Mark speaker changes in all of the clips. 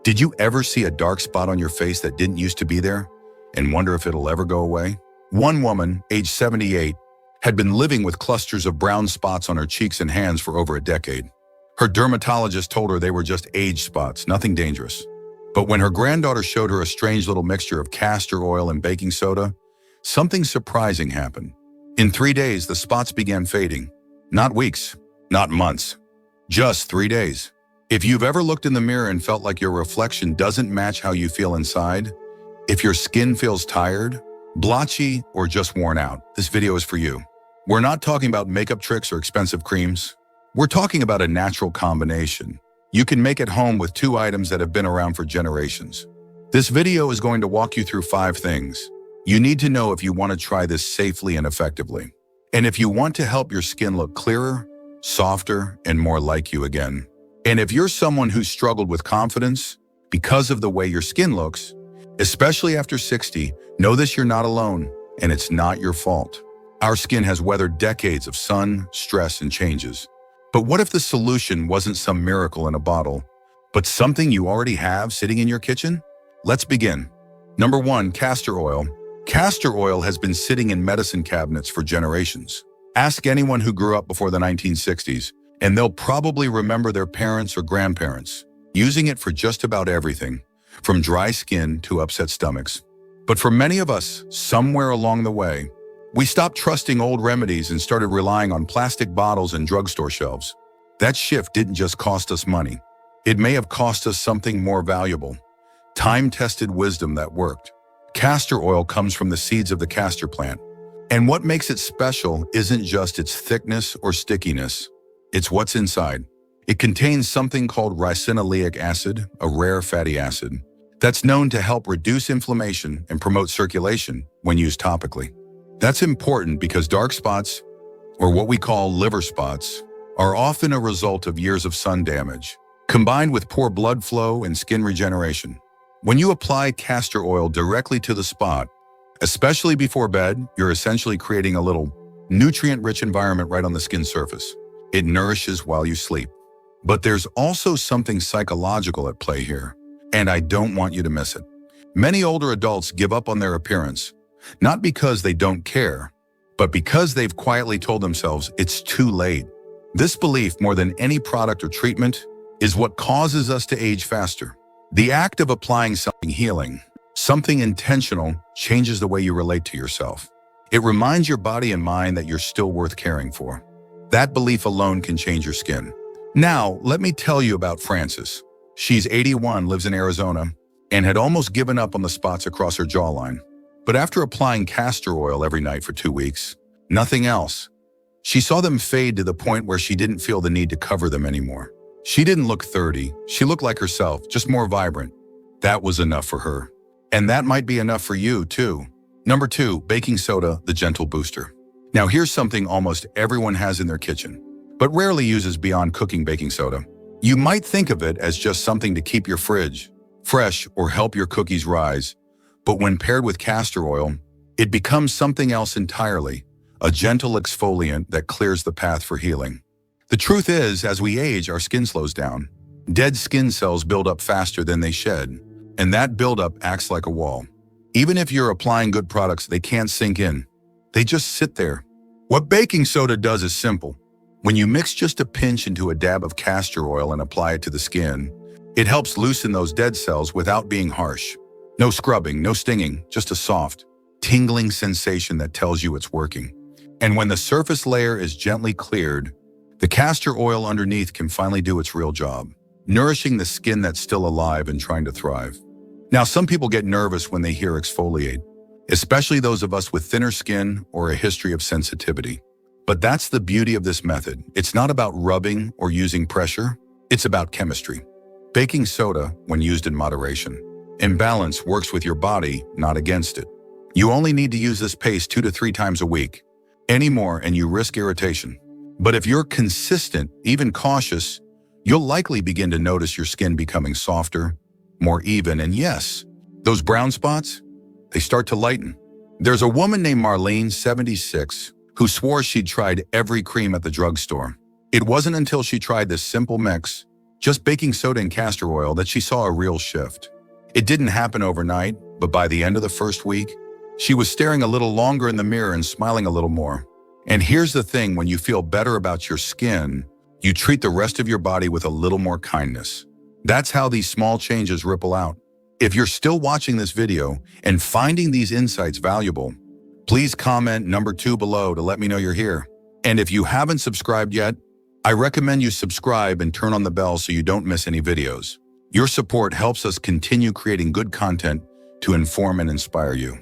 Speaker 1: Did you ever see a dark spot on your face that didn't used to be there and wonder if it'll ever go away? One woman, age 78, had been living with clusters of brown spots on her cheeks and hands for over a decade. Her dermatologist told her they were just age spots, nothing dangerous. But when her granddaughter showed her a strange little mixture of castor oil and baking soda, something surprising happened. In 3 days, the spots began fading. Not weeks, not months, just 3 days. If you've ever looked in the mirror and felt like your reflection doesn't match how you feel inside, if your skin feels tired, blotchy, or just worn out, this video is for you. We're not talking about makeup tricks or expensive creams. We're talking about a natural combination you can make at home with 2 items that have been around for generations. This video is going to walk you through 5 things you need to know if you want to try this safely and effectively. And if you want to help your skin look clearer, softer, and more like you again. And if you're someone who struggled with confidence because of the way your skin looks, especially after 60, know this: you're not alone, and it's not your fault. Our skin has weathered decades of sun, stress, and changes. But what if the solution wasn't some miracle in a bottle, but something you already have sitting in your kitchen? Let's begin. Number 1, castor oil. Castor oil has been sitting in medicine cabinets for generations. Ask anyone who grew up before the 1960s, and they'll probably remember their parents or grandparents using it for just about everything, from dry skin to upset stomachs. But for many of us, somewhere along the way, we stopped trusting old remedies and started relying on plastic bottles and drugstore shelves. That shift didn't just cost us money. It may have cost us something more valuable: time-tested wisdom that worked. Castor oil comes from the seeds of the castor plant. And what makes it special isn't just its thickness or stickiness. It's what's inside. It contains something called ricinoleic acid, a rare fatty acid, that's known to help reduce inflammation and promote circulation when used topically. That's important because dark spots, or what we call liver spots, are often a result of years of sun damage, combined with poor blood flow and skin regeneration. When you apply castor oil directly to the spot, especially before bed, you're essentially creating a little nutrient-rich environment right on the skin surface. It nourishes while you sleep. But there's also something psychological at play here, and I don't want you to miss it. Many older adults give up on their appearance, not because they don't care, but because they've quietly told themselves it's too late. This belief, more than any product or treatment, is what causes us to age faster. The act of applying something healing, something intentional, changes the way you relate to yourself. It reminds your body and mind that you're still worth caring for. That belief alone can change your skin. Now, let me tell you about Frances. She's 81, lives in Arizona, and had almost given up on the spots across her jawline. But after applying castor oil every night for 2 weeks, nothing else, she saw them fade to the point where she didn't feel the need to cover them anymore. She didn't look 30. She looked like herself, just more vibrant. That was enough for her. And that might be enough for you, too. Number 2, baking soda, the gentle booster. Now here's something almost everyone has in their kitchen, but rarely uses beyond cooking baking soda. You might think of it as just something to keep your fridge fresh or help your cookies rise, but when paired with castor oil, it becomes something else entirely, a gentle exfoliant that clears the path for healing. The truth is, as we age, our skin slows down. Dead skin cells build up faster than they shed, and that buildup acts like a wall. Even if you're applying good products, they can't sink in. They just sit there. What baking soda does is simple. When you mix just a pinch into a dab of castor oil and apply it to the skin, it helps loosen those dead cells without being harsh. No scrubbing, no stinging, just a soft, tingling sensation that tells you it's working. And when the surface layer is gently cleared, the castor oil underneath can finally do its real job, nourishing the skin that's still alive and trying to thrive. Now, some people get nervous when they hear exfoliate, especially those of us with thinner skin or a history of sensitivity. But that's the beauty of this method. It's not about rubbing or using pressure. It's about chemistry. Baking soda, when used in moderation, in balance, works with your body, not against it. You only need to use this paste 2 to 3 times a week. Any more and you risk irritation. But if you're consistent, even cautious, you'll likely begin to notice your skin becoming softer, more even, and yes, those brown spots, they start to lighten. There's a woman named Marlene, 76, who swore she'd tried every cream at the drugstore. It wasn't until she tried this simple mix, just baking soda and castor oil, that she saw a real shift. It didn't happen overnight, but by the end of the first week, she was staring a little longer in the mirror and smiling a little more. And here's the thing, when you feel better about your skin, you treat the rest of your body with a little more kindness. That's how these small changes ripple out. If you're still watching this video and finding these insights valuable, please comment number 2 below to let me know you're here. And if you haven't subscribed yet, I recommend you subscribe and turn on the bell so you don't miss any videos. Your support helps us continue creating good content to inform and inspire you.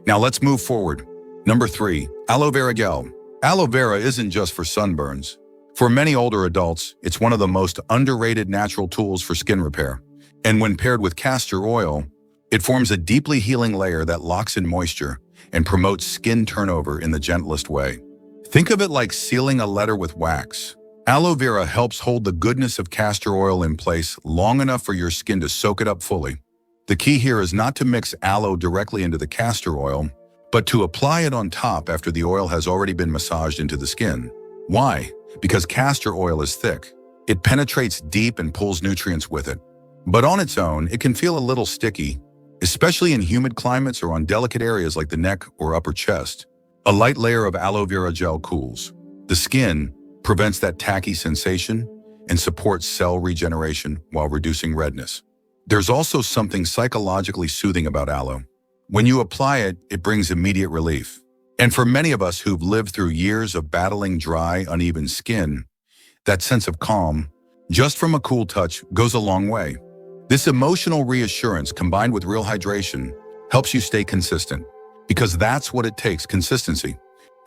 Speaker 1: Now let's move forward. Number 3, aloe vera gel. Aloe vera isn't just for sunburns. For many older adults, it's one of the most underrated natural tools for skin repair. And when paired with castor oil, it forms a deeply healing layer that locks in moisture and promotes skin turnover in the gentlest way. Think of it like sealing a letter with wax. Aloe vera helps hold the goodness of castor oil in place long enough for your skin to soak it up fully. The key here is not to mix aloe directly into the castor oil, but to apply it on top after the oil has already been massaged into the skin. Why? Because castor oil is thick. It penetrates deep and pulls nutrients with it. But on its own, it can feel a little sticky, especially in humid climates or on delicate areas like the neck or upper chest. A light layer of aloe vera gel cools the skin, prevents that tacky sensation, and supports cell regeneration while reducing redness. There's also something psychologically soothing about aloe. When you apply it, it brings immediate relief. And for many of us who've lived through years of battling dry, uneven skin, that sense of calm, just from a cool touch, goes a long way. This emotional reassurance combined with real hydration helps you stay consistent, because that's what it takes, consistency,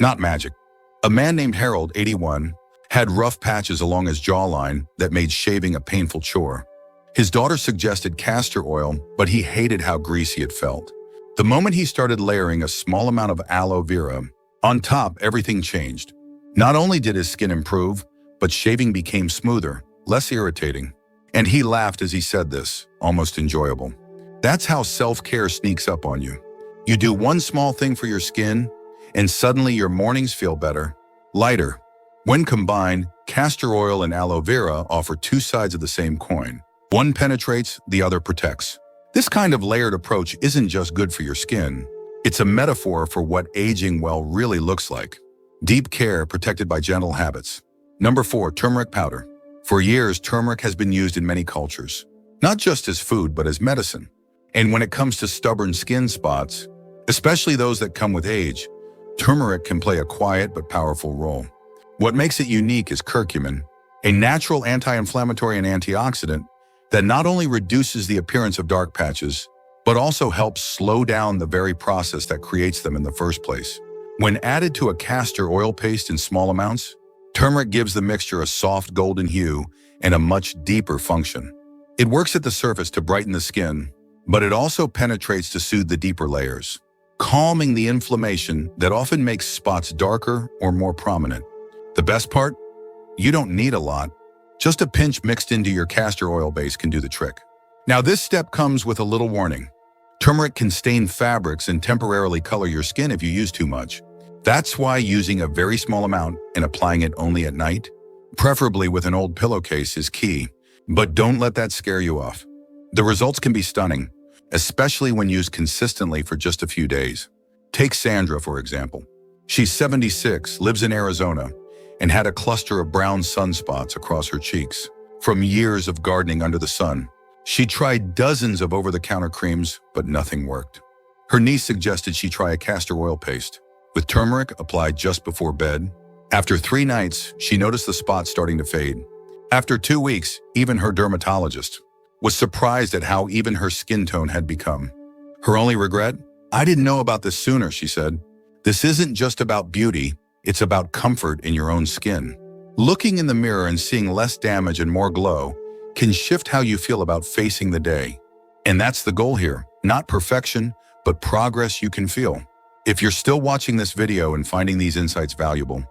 Speaker 1: not magic. A man named Harold, 81, had rough patches along his jawline that made shaving a painful chore. His daughter suggested castor oil, but he hated how greasy it felt. The moment he started layering a small amount of aloe vera on top, everything changed. Not only did his skin improve, but shaving became smoother, less irritating. And he laughed as he said this, almost enjoyable. That's how self-care sneaks up on you. You do one small thing for your skin, and suddenly your mornings feel better, lighter. When combined, castor oil and aloe vera offer two sides of the same coin. One penetrates, the other protects. This kind of layered approach isn't just good for your skin. It's a metaphor for what aging well really looks like. Deep care protected by gentle habits. Number 4, turmeric powder. For years, turmeric has been used in many cultures, not just as food, but as medicine. And when it comes to stubborn skin spots, especially those that come with age, turmeric can play a quiet but powerful role. What makes it unique is curcumin, a natural anti-inflammatory and antioxidant that not only reduces the appearance of dark patches, but also helps slow down the very process that creates them in the first place. When added to a castor oil paste in small amounts, turmeric gives the mixture a soft golden hue and a much deeper function. It works at the surface to brighten the skin, but it also penetrates to soothe the deeper layers, calming the inflammation that often makes spots darker or more prominent. The best part? You don't need a lot. Just a pinch mixed into your castor oil base can do the trick. Now, this step comes with a little warning. Turmeric can stain fabrics and temporarily color your skin if you use too much. That's why using a very small amount and applying it only at night, preferably with an old pillowcase, is key. But don't let that scare you off. The results can be stunning, especially when used consistently for just a few days. Take Sandra, for example. She's 76, lives in Arizona, and had a cluster of brown sunspots across her cheeks from years of gardening under the sun. She tried dozens of over-the-counter creams, but nothing worked. Her niece suggested she try a castor oil paste, with turmeric applied just before bed. After 3 nights, she noticed the spots starting to fade. After 2 weeks, even her dermatologist was surprised at how even her skin tone had become. Her only regret? "I didn't know about this sooner," she said. This isn't just about beauty, it's about comfort in your own skin. Looking in the mirror and seeing less damage and more glow can shift how you feel about facing the day. And that's the goal here, not perfection, but progress you can feel. If you're still watching this video and finding these insights valuable,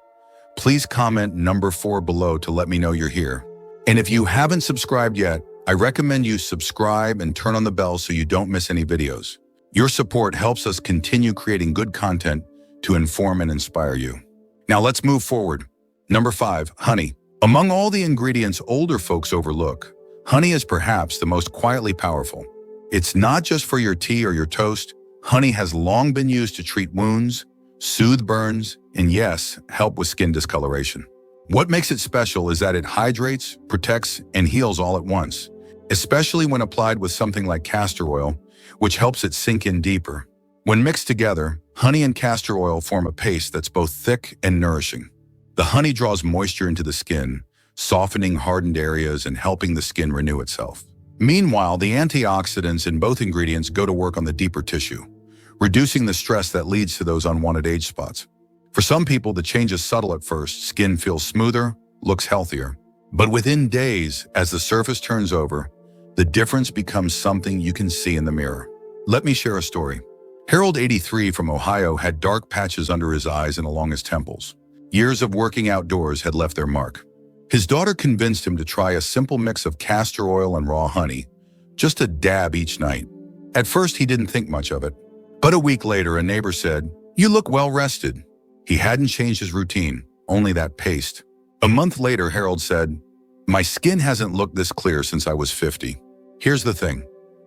Speaker 1: please comment number 4 below to let me know you're here. And if you haven't subscribed yet, I recommend you subscribe and turn on the bell so you don't miss any videos. Your support helps us continue creating good content to inform and inspire you. Now let's move forward. Number 5, honey. Among all the ingredients older folks overlook, Honey is perhaps the most quietly powerful. It's not just for your tea or your toast. Honey has long been used to treat wounds, soothe burns, and yes, help with skin discoloration. What makes it special is that it hydrates, protects, and heals all at once, especially when applied with something like castor oil, which helps it sink in deeper. When mixed together, honey and castor oil form a paste that's both thick and nourishing. The honey draws moisture into the skin, softening hardened areas and helping the skin renew itself. Meanwhile, the antioxidants in both ingredients go to work on the deeper tissue, reducing the stress that leads to those unwanted age spots. For some people, the change is subtle at first. Skin feels smoother, looks healthier. But within days, as the surface turns over, the difference becomes something you can see in the mirror. Let me share a story. Harold, 83, from Ohio, had dark patches under his eyes and along his temples. Years of working outdoors had left their mark. His daughter convinced him to try a simple mix of castor oil and raw honey, just a dab each night. At first, he didn't think much of it. But a week later, a neighbor said, "You look well rested." He hadn't changed his routine, only that paste. A month later, Harold said, "My skin hasn't looked this clear since I was 50. Here's the thing.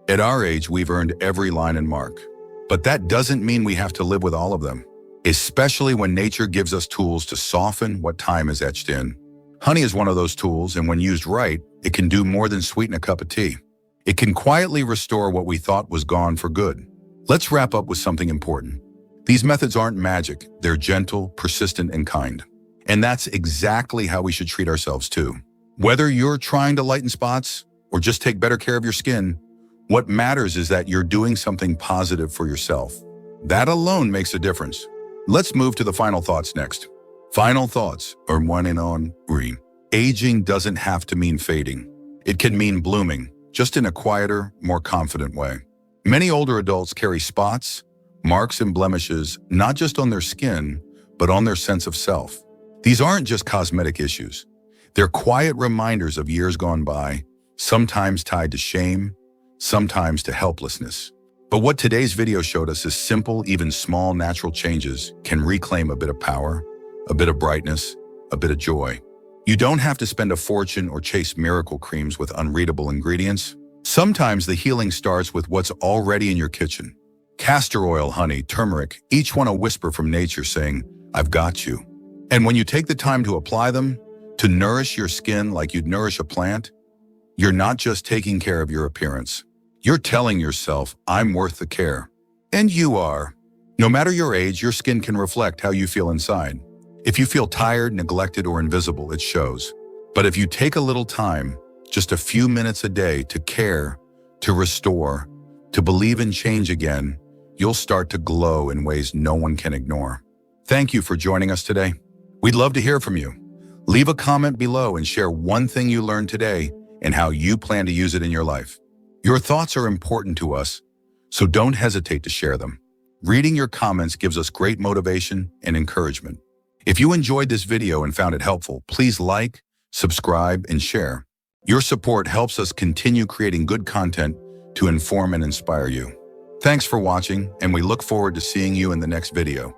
Speaker 1: At our age, we've earned every line and mark. But that doesn't mean we have to live with all of them, especially when nature gives us tools to soften what time is etched in. Honey is one of those tools, and when used right, it can do more than sweeten a cup of tea. It can quietly restore what we thought was gone for good." Let's wrap up with something important. These methods aren't magic. They're gentle, persistent, and kind. And that's exactly how we should treat ourselves too. Whether you're trying to lighten spots or just take better care of your skin, what matters is that you're doing something positive for yourself. That alone makes a difference. Let's move to the final thoughts next. Final thoughts are one and on three. Aging doesn't have to mean fading. It can mean blooming, just in a quieter, more confident way. Many older adults carry spots, marks, and blemishes, not just on their skin, but on their sense of self. These aren't just cosmetic issues. They're quiet reminders of years gone by, sometimes tied to shame, sometimes to helplessness. But what today's video showed us is simple, even small, natural changes can reclaim a bit of power, a bit of brightness, a bit of joy. You don't have to spend a fortune or chase miracle creams with unreadable ingredients. Sometimes the healing starts with what's already in your kitchen. Castor oil, honey, turmeric, each one a whisper from nature saying, "I've got you." And when you take the time to apply them, to nourish your skin like you'd nourish a plant, you're not just taking care of your appearance. You're telling yourself, "I'm worth the care." And you are. No matter your age, your skin can reflect how you feel inside. If you feel tired, neglected, or invisible, it shows. But if you take a little time, just a few minutes a day, to care, to restore, to believe in change again, you'll start to glow in ways no one can ignore. Thank you for joining us today. We'd love to hear from you. Leave a comment below and share one thing you learned today and how you plan to use it in your life. Your thoughts are important to us, so don't hesitate to share them. Reading your comments gives us great motivation and encouragement. If you enjoyed this video and found it helpful, please like, subscribe, and share. Your support helps us continue creating good content to inform and inspire you. Thanks for watching, and we look forward to seeing you in the next video.